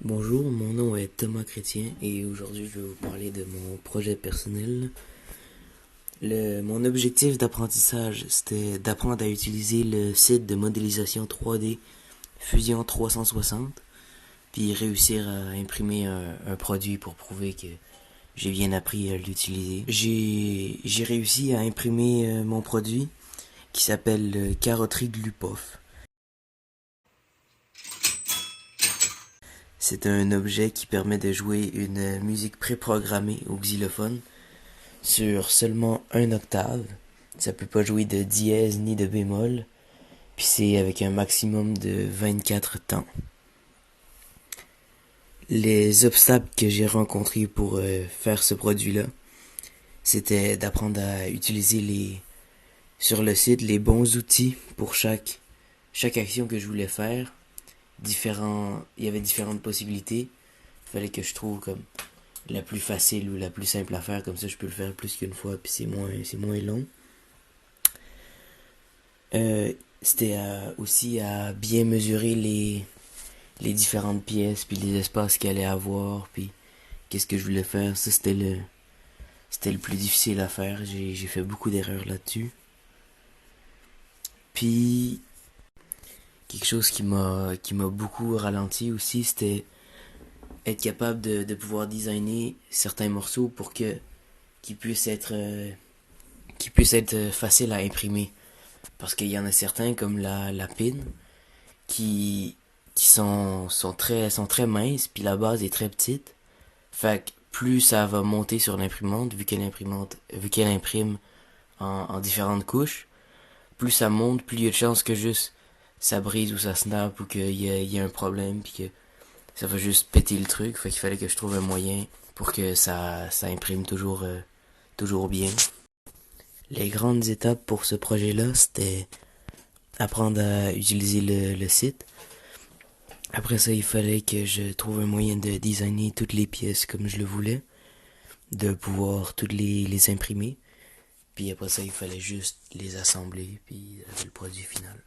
Bonjour, mon nom est Thomas Chrétien et aujourd'hui je vais vous parler de mon projet personnel. Mon objectif d'apprentissage, c'était d'apprendre à utiliser le site de modélisation 3D Fusion 360, puis réussir à imprimer un produit pour prouver que j'ai bien appris à l'utiliser. J'ai réussi à imprimer mon produit qui s'appelle Carrosserie de Lupoff. C'est un objet qui permet de jouer une musique préprogrammée au xylophone sur seulement un octave. Ça peut pas jouer de dièse ni de bémol. Puis c'est avec un maximum de 24 temps. Les obstacles que j'ai rencontrés pour faire ce produit-là, c'était d'apprendre à utiliser sur le site les bons outils pour chaque action que je voulais faire. Il y avait différentes possibilités. Il fallait que je trouve comme la plus facile ou la plus simple à faire, comme ça je peux le faire plus qu'une fois puis c'est moins long. C'était aussi à bien mesurer les différentes pièces puis les espaces qu'il allait avoir puis qu'est-ce que je voulais faire. Ça c'était le plus difficile à faire. J'ai fait beaucoup d'erreurs là-dessus. Puis quelque chose qui m'a beaucoup ralenti aussi, c'était être capable de pouvoir designer certains morceaux pour que qu'ils puissent être qui puissent être faciles à imprimer. Parce qu'il y en a certains comme la pine qui, sont très minces, puis la base est très petite. Fait que plus ça va monter sur l'imprimante, vu qu'elle imprime en différentes couches, plus ça monte, plus il y a de chances que juste ça brise ou ça snap ou qu'il y a un problème, puis que ça va juste péter le truc. Fait qu'il fallait que je trouve un moyen pour que ça imprime toujours bien. Les grandes étapes pour ce projet-là, c'était apprendre à utiliser le site. Après ça, il fallait que je trouve un moyen de designer toutes les pièces comme je le voulais, de pouvoir toutes les imprimer. Puis après ça, il fallait juste les assembler, puis le produit final.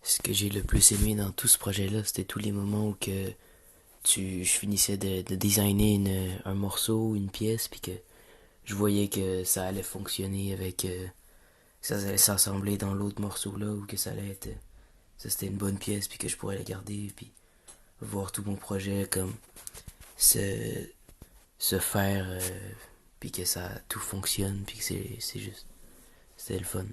Ce que j'ai le plus aimé dans tout ce projet-là, c'était tous les moments où je finissais de designer un morceau, une pièce, puis que je voyais que ça allait fonctionner ça allait s'assembler dans l'autre morceau là, ou que ça c'était une bonne pièce, puis que je pourrais la garder, puis voir tout mon projet comme se, se faire, puis que ça tout fonctionne, puis que c'est juste, c'était le fun.